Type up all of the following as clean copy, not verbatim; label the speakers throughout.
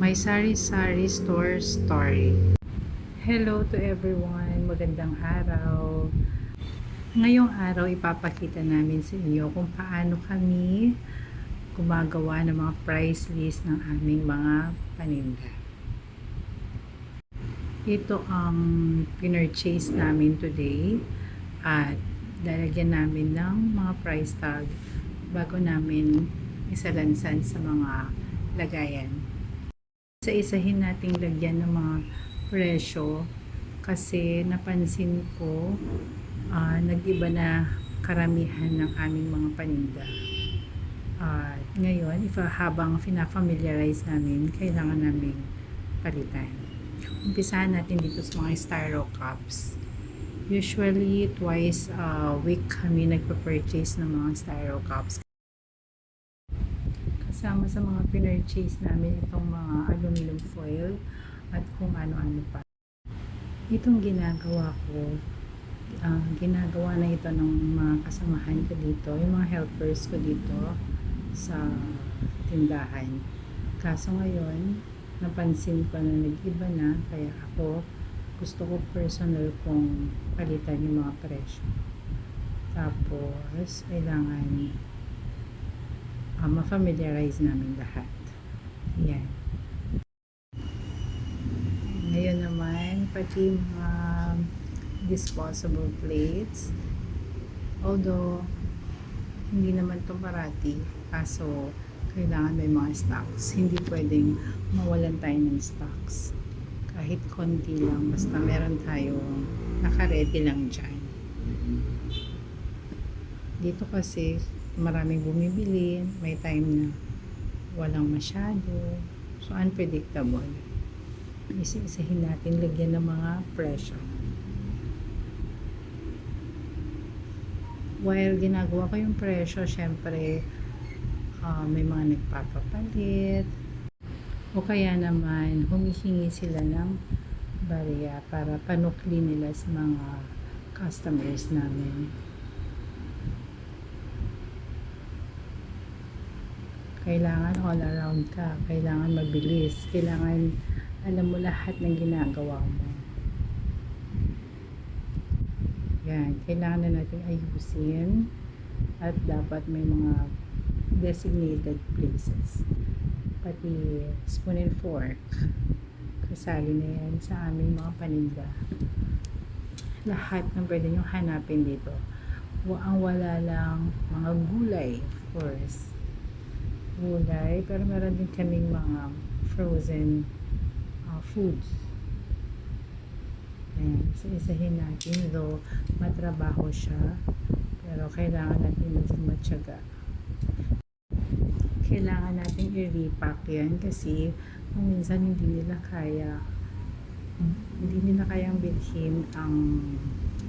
Speaker 1: My Sari-Sari Store Story. Hello to everyone, magandang araw. Ngayong araw ipapakita namin sa inyo kung paano kami gumagawa ng mga price list ng aming mga paninda. Ito ang pinurchase namin today at lalagyan namin ng mga price tag bago namin isalansan sa mga lagayan. Isa-isahin nating lagyan ng mga presyo kasi napansin ko nag-iba na karamihan ng aming mga paninda. Ngayon, habang fina-familiarize namin, kailangan namin palitan. Umpisahan natin dito sa mga styro cups. Usually, twice a week kami nagpa-purchase ng mga styro cups. Kasama sa mga pinurchase namin itong mga aluminum foil at kung ano-ano pa. Itong ginagawa ko, ginagawa na ito ng mga kasamahan ko dito, yung mga helpers ko dito sa tindahan. Kaso ngayon, napansin ko na nag-iba na, kaya ako gusto ko personal kong palitan yung mga presyo. Tapos, kailangan ma-familiarize namin lahat. Yan. Ngayon naman, pati mga disposable plates. Although, hindi naman ito parati. Kaso, kailangan may mga stocks. Hindi pwedeng mawalan tayo ng stocks. Kahit konti lang. Basta meron tayong naka-ready lang dyan. Dito kasi, maraming bumibili, may time na walang masyado, so unpredictable. Isa-isahin natin lagyan ng mga presyo. While ginagawa ko yung presyo, syempre may mga nagpapapalit o kaya naman humihingi sila ng barya para panukli nila sa mga customers namin. Kailangan all around ka, kailangan mabilis, kailangan alam mo lahat ng ginagawa mo. Yan, kailangan na natin ayusin at dapat may mga designated places. Pati spoon and fork, kasali na yan sa aming mga paninda. Lahat ng pwede nyo hanapin dito. Ang wala lang mga gulay, of course. Gulay, pero meron din kaming mga frozen foods. Ayan, isa-isahin natin, though matrabaho siya, pero kailangan natin maging matyaga. Kailangan natin i-repack yan kasi minsan hindi nila kayang bilhin ang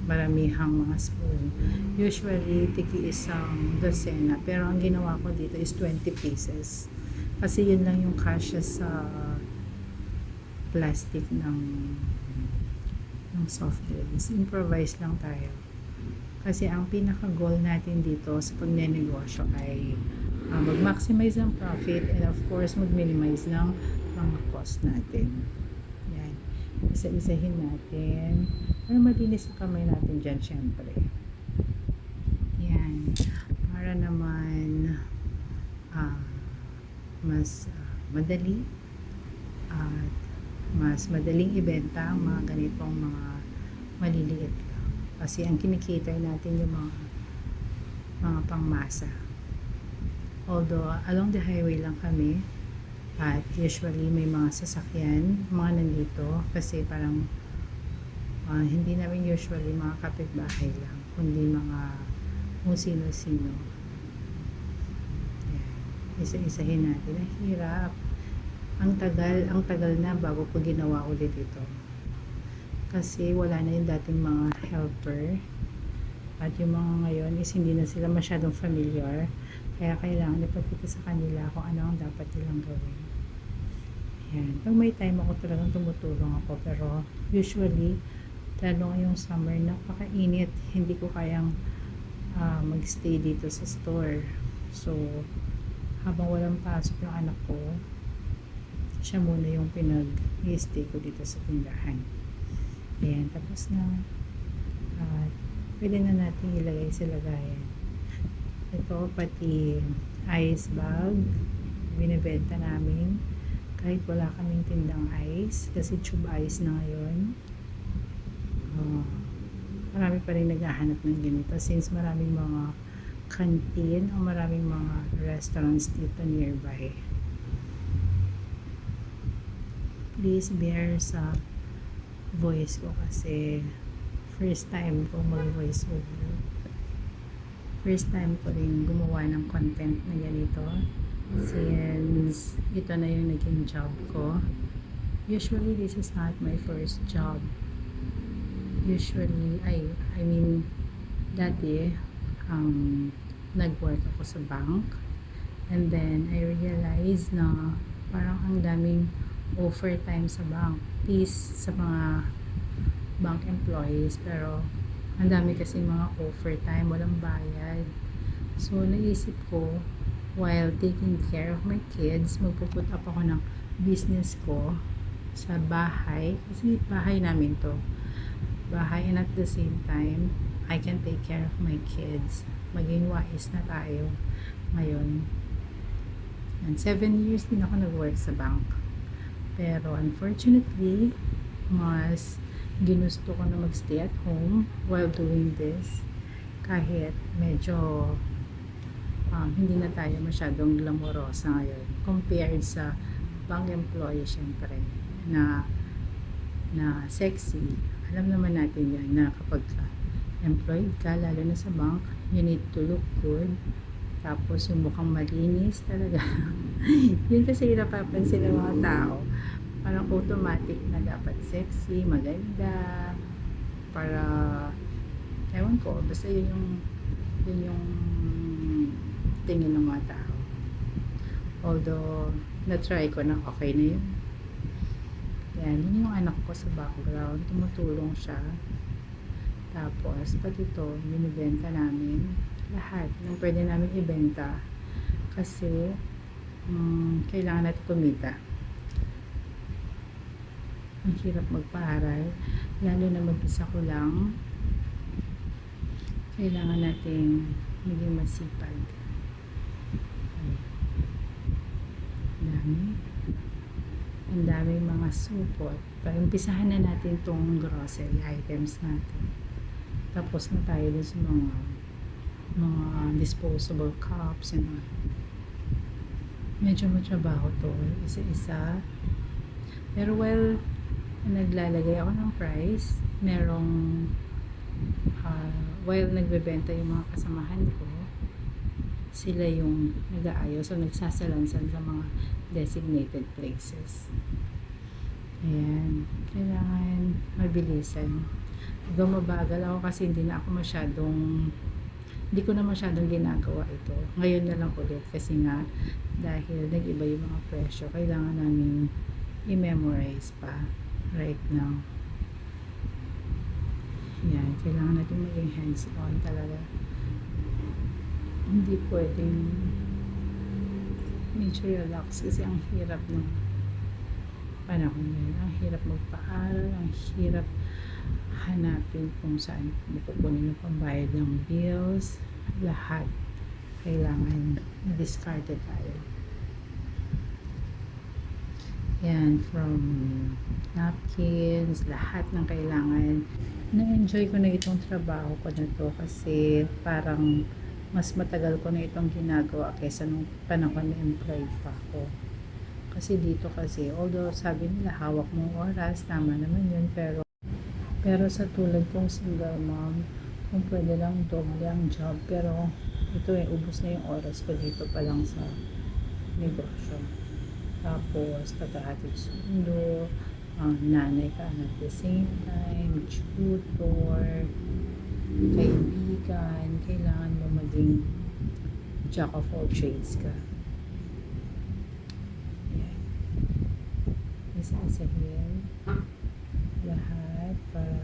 Speaker 1: maramihang mga spoon. Usually, tigi isang dosena. Pero ang ginawa ko dito is 20 pieces. Kasi yun lang yung kasya sa plastic ng soft drinks. Improvise lang tayo. Kasi ang pinaka-goal natin dito sa pagnenegosyo ay mag-maximize ng profit and of course, mag-minimize ng mga cost natin. Yan. Isa-isahin natin. Para malinis ang kamay natin dyan, syempre. Yan. Para naman mas madali at mas madaling ibenta ang mga ganitong mga maliliit lang. Kasi ang kinikita natin yung mga pangmasa. Although, along the highway lang kami at usually may mga sasakyan, mga nandito kasi parang hindi namin usually mga kapitbahay lang, kundi mga kung sino-sino. Isa-isahin natin. Ang hirap. Ang tagal na bago ko ginawa ulit ito. Kasi wala na yung dating mga helper. At yung mga ngayon is hindi na sila masyadong familiar. Kaya kailangan ipagkita sa kanila kung ano ang dapat nilang gawin. Ayan. Pag may time ako talagang tumutulong ako. Pero usually, lalo ngayong summer, napakainit. Hindi ko kayang magstay dito sa store. So, habang walang pasok yung anak ko, siya muna yung pinag-i-stay ko dito sa tindahan. Ayan, tapos na. At pwede na natin ilagay sa lagayan. Ito, pati ice bag, binibenta namin. Kahit wala kaming tindang ice, kasi tube ice na ngayon. Marami pa rin naghahanap ng ganito since maraming mga canteen o maraming mga restaurants dito nearby. Please bear sa voice ko kasi first time ko mag-voice over. First time ko rin gumawa ng content na ganito since ito na yung naging job ko. Usually, this is not my first job. Usually, I mean, dati, nag-work ako sa bank. And then, I realized na parang ang daming overtime sa bank. Please, sa mga bank employees, pero ang dami kasi mga overtime, walang bayad. So, naisip ko, while taking care of my kids, magpuput up ako ng business ko sa bahay. Kasi bahay namin to. Bahay, and at the same time, I can take care of my kids. Maging wise na tayo ngayon. And 7 years din ako nag-work sa bank. Pero unfortunately, mas ginusto ko na magstay at home while doing this. Kahit medyo hindi na tayo masyadong glamorosa ngayon compared sa bank employee, syempre, na sexy. Alam naman natin yan na kapag employed ka, lalo na sa bank, you need to look good. Tapos yung mukhang malinis talaga. Yun kasi napapansin ng mga tao. Parang automatic na dapat sexy, maganda, para ewan ko, basta yun yung tingin ng mga tao. Although na-try ko na okay na yun. Yan, yun yung anak ko sa background, tumutulong siya. Tapos pati ito, binibenta namin lahat ng pwede namin ibenta kasi kailangan natin kumita. Ang hirap magpaaral, lalo na mag-isa ko lang. Kailangan natin maging masipag. Ang dami mga supot. Umpisahan na natin tong grocery items natin. Tapos na tayo dun sa mga disposable cups and all. Medyo matrabaho to, isa-isa. Pero well, naglalagay ako ng price, merong while nagbebenta yung mga kasamahan ko, sila yung nag-aayos o nagsasalansan sa mga designated places. Ayan, kailangan mabilisan. Mabagal ako kasi hindi ko na masyadong ginagawa ito. Ngayon na lang ulit kasi nga dahil nag-iba yung mga presyo, kailangan namin i-memorize pa right now. Yan, kailangan natin maging hands-on talaga. Hindi pwedeng medyo relax kasi ang hirap ng panahon ngayon. Ang hirap magpaaral, ang hirap hanapin kung saan mapupunin yung pambayad ng bills. Lahat kailangan na-discarded tayo. Yan, from napkins, lahat ng kailangan. Na-enjoy ko na itong trabaho ko na to kasi parang mas matagal ko na itong ginagawa kaysa nung panahon na employed pa ako. Kasi dito kasi, although sabi nila hawak mong oras, tama naman yun, pero sa tulad kong single mom, kung pwede lang doble ang job, pero ito ubos na yung oras ko dito pa lang sa negosyo. Tapos, pagkahatid sundo, nanay ka at the same time, tutor, kaibigan, kailangan mo maging jack of all trades ka. Yan. Isa-isahin lahat para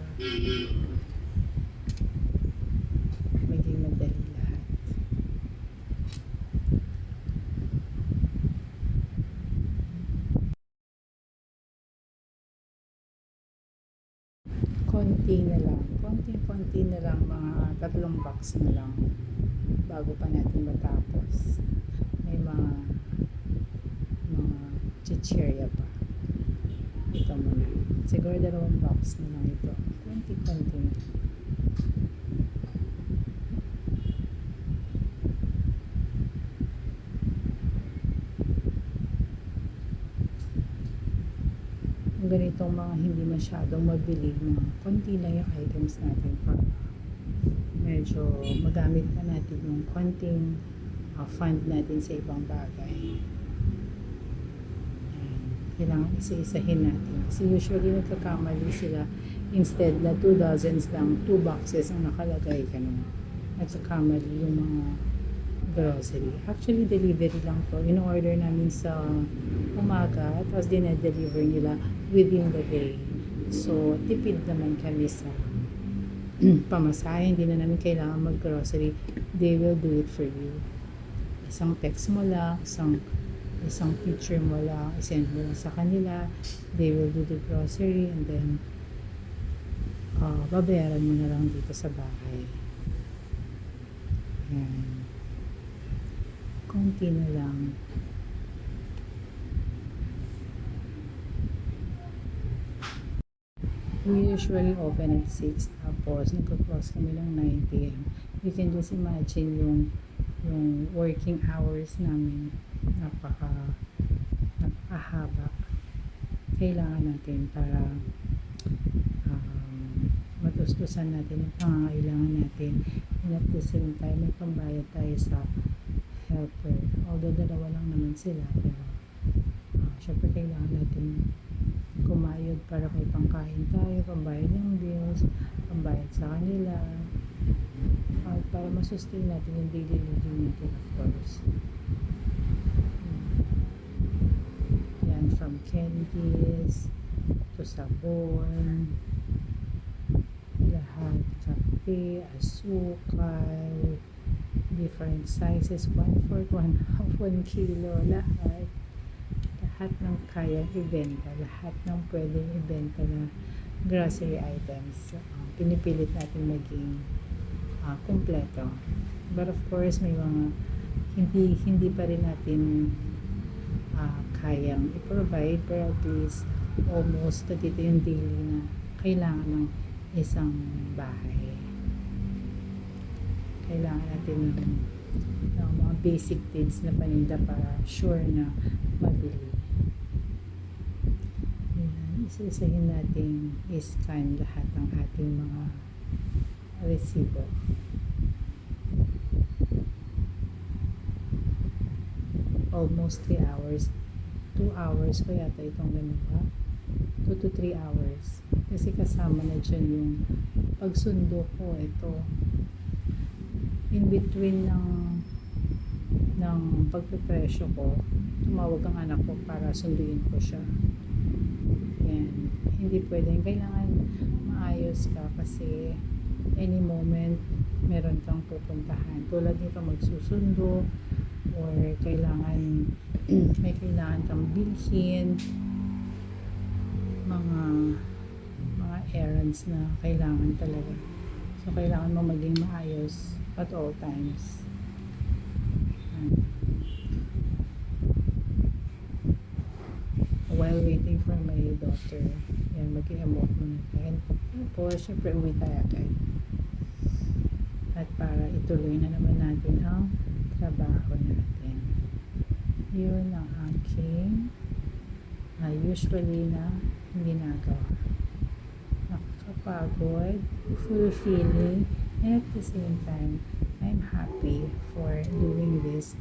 Speaker 1: konti na lang, konting-konti na lang, mga 3 box na lang bago pa natin matapos. May mga chichirya pa. Ito muna. Siguro 2 box na lang ito. Konti-konti na. Ganitong mga hindi masyadong mabili, mga konti lang yung items natin para medyo magamit pa natin yung konting fund natin sa ibang bagay. Ayan. Kailangan isa-isahin natin kasi usually nagkakamali sila, instead na 2 dozens lang, 2 boxes ang nakalagay, ganun. Nagkakamali yung mga grocery. Actually, delivery lang to. In-order namin sa umaga, tapos dinedeliver nila within the day. So, tipid naman kami sa pamasahe. Hindi na namin kailangan mag-grocery. They will do it for you. Isang text mo lang, isang picture mo lang, isend mo lang sa kanila. They will do the grocery and then babayaran mo na lang dito sa bahay. Ayan. Konti na lang. We usually open at 6, tapos nagko-close kami ng 9 p.m. You can just imagine yung working hours namin, napakahaba. Kailangan natin para matustusan natin yung pangangailangan natin, and at the same time may pambayad tayo sa helper. Although 2 lang naman sila, pero syempre kailangan natin kumayod para may pangkain tayo, pambayad ng bills, pambayad sa kanila, at para masustain natin yung daily living natin, of course. Yan, from candies to sabon, lahat, kape, asukal, different sizes, 1/4, 1/2, 1 kilo, lahat ng kayang ibenta, lahat ng pwedeng ibenta na grocery items, pinipilit natin maging kumpleto. But of course, may mga hindi pa rin natin kayang i-provide, pero at least almost dito yung daily na kailangan ng isang bahay. Kailangan natin ng mga basic needs na paninda para sure na mabili. Ayan, isa-isahin natin i-scan lahat ng ating mga resibo. Almost 3 hours. 2 hours ko yata itong ginawa. 2 to 3 hours. Kasi kasama na dyan yung pagsundo ko. Ito, in between ng pagpipresyo ko, tumawag ang anak ko para sunduin ko siya. Yan. Hindi pwedeng, kailangan maayos ka kasi any moment meron kang pupuntahan. Tulad nito, magsusundo or may kailangan kang bilhin, mga errands na kailangan talaga. So, kailangan mo maging maayos at all times. While waiting for my daughter, yan, mag-i-emote muna tayo. Tapos, syempre, uwi tayo agad. At para ituloy na naman natin ang trabaho natin. Yun ang aking usually na ginagawa. Nakakapagod, fulfilling, and at the same time, I'm happy for doing this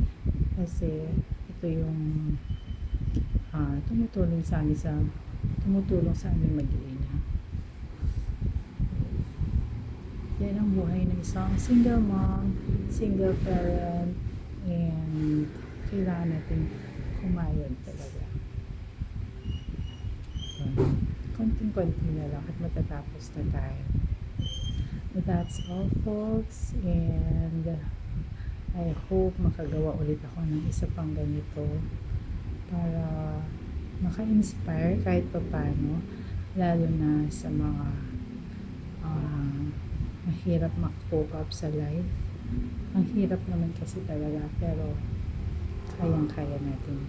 Speaker 1: kasi ito yung tumutulong sa amin mag-iina. Yan ang buhay ng isang single mom, single parent, and kailangan natin kumayod talaga. Konting-konti na lang at matatapos na tayo. But that's all, folks, and I hope makagawa ulit ako ng isa pang ganito para maka-inspire kahit pa paano, lalo na sa mga mahirap mag-cope up sa life. Ang hirap naman kasi talaga, pero kayang-kaya natin.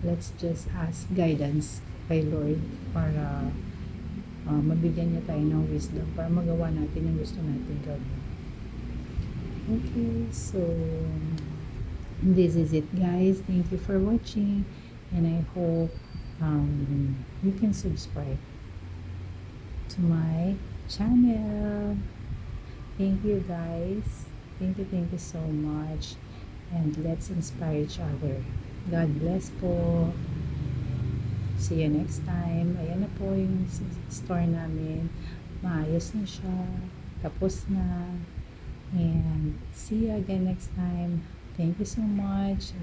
Speaker 1: Let's just ask guidance kay Lord para mabigyan niya tayo ng wisdom para magawa natin yung gusto natin gawin. Okay, so this is it, guys. Thank you for watching, and I hope you can subscribe to my channel. Thank you, guys. Thank you so much, and let's inspire each other. God bless po. See you next time. Ayan na po yung store namin. Maayos na siya. Tapos na. And see you again next time. Thank you so much.